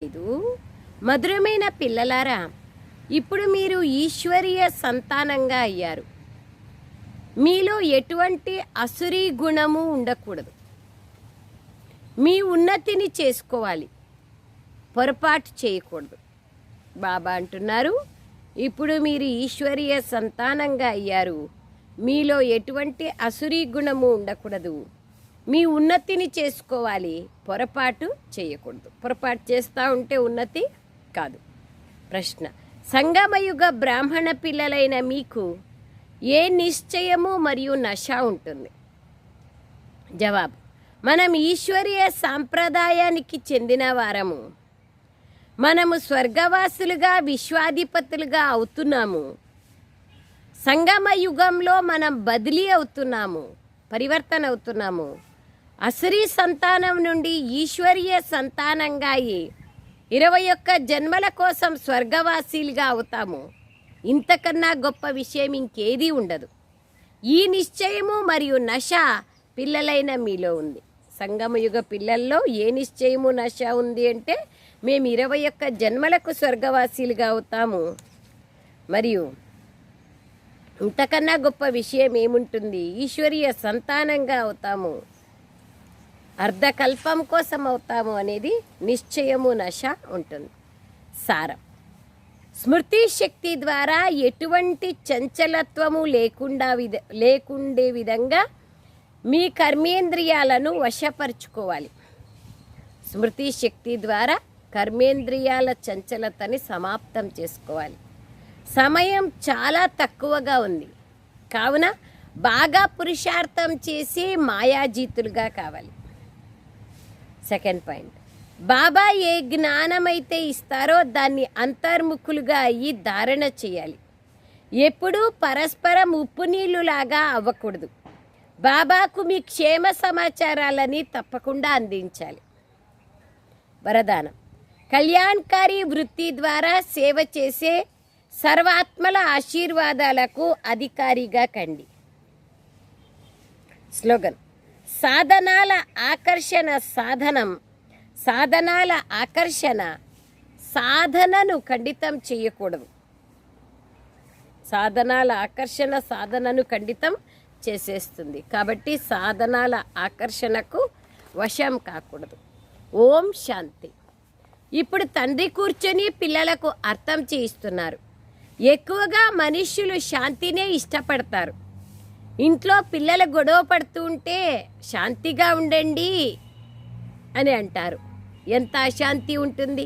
ఇది మధురమైన పిల్లలారా, ఇప్పుడు మీరు ఈశ్వరీయ సంతానంగా అయ్యారు. మీలో ఎటువంటి అసురీ గుణము ఉండకూడదు. మీ ఉన్నతిని చేసుకోవాలి, పొరపాటు చేయకూడదు. బాబా అంటున్నారు, ఇప్పుడు మీరు ఈశ్వరీయ సంతానంగా అయ్యారు. మీలో ఎటువంటి అసురీ గుణము ఉండకూడదు. మీ ఉన్నతిని చేసుకోవాలి, పొరపాటు చేయకూడదు. పొరపాటు చేస్తూ ఉంటే ఉన్నతి కాదు. ప్రశ్న: సంగమయుగ బ్రాహ్మణ పిల్లలైన మీకు ఏ నిశ్చయము మరియు నశ ఉంటుంది? జవాబు: మనం ఈశ్వరీయ సాంప్రదాయానికి చెందిన వారము. మనము స్వర్గవాసులుగా, విశ్వాధిపతులుగా అవుతున్నాము. సంగమ యుగంలో మనం బదిలీ అవుతున్నాము, పరివర్తన అవుతున్నాము. అసురీ సంతానం నుండి ఈశ్వరీయ సంతానంగా అయ్యి 21 జన్మల కోసం స్వర్గవాసీలుగా అవుతాము. ఇంతకన్నా గొప్ప విషయం ఇంకేదీ ఉండదు. ఈ నిశ్చయము మరియు నశ పిల్లలైన మీలో ఉంది. సంగమయుగ పిల్లల్లో ఏ నిశ్చయము నశ ఉంది అంటే, మేము 21 జన్మలకు స్వర్గవాసీలుగా అవుతాము. మరియు ఇంతకన్నా గొప్ప విషయం ఏముంటుంది? ఈశ్వరీయ సంతానంగా అవుతాము, అర్ధకల్పం కోసం అవుతాము అనేది నిశ్చయము నశ ఉంటుంది. సారం: స్మృతి శక్తి ద్వారా ఎటువంటి చంచలత్వము లేకుండే విధంగా మీ కర్మేంద్రియాలను వశపరుచుకోవాలి. స్మృతి శక్తి ద్వారా కర్మేంద్రియాల చంచలతని సమాప్తం చేసుకోవాలి. సమయం చాలా తక్కువగా ఉంది కావున బాగా పురుషార్థం చేసి మాయాజీతులుగా కావాలి. సెకండ్ పాయింట్: బాబా ఏ జ్ఞానమైతే ఇస్తారో దాన్ని అంతర్ముఖులుగా అయ్యి ధారణ చేయాలి. ఎప్పుడూ పరస్పరం ఉప్పు నీళ్ళులాగా అవ్వకూడదు. బాబాకు మీ క్షేమ సమాచారాలని తప్పకుండా అందించాలి. వరదానం: కళ్యాణకారి వృత్తి ద్వారా సేవ చేసే సర్వాత్మల ఆశీర్వాదాలకు అధికారిగా కండి. స్లోగన్: సాధనాల ఆకర్షణ సాధనను ఖండితం చేయకూడదు. సాధనాల ఆకర్షణ సాధనను ఖండితం చేసేస్తుంది. కాబట్టి సాధనాల ఆకర్షణకు వశం కాకూడదు. ఓం శాంతి. ఇప్పుడు తండ్రి కూర్చొని పిల్లలకు అర్థం చేయిస్తున్నారు. ఎక్కువగా మనుష్యులు శాంతినే ఇష్టపడతారు. ఇంట్లో పిల్లలు గొడవ పడుతూ ఉంటే శాంతిగా ఉండండి అని అంటారు. ఎంత అశాంతి ఉంటుంది!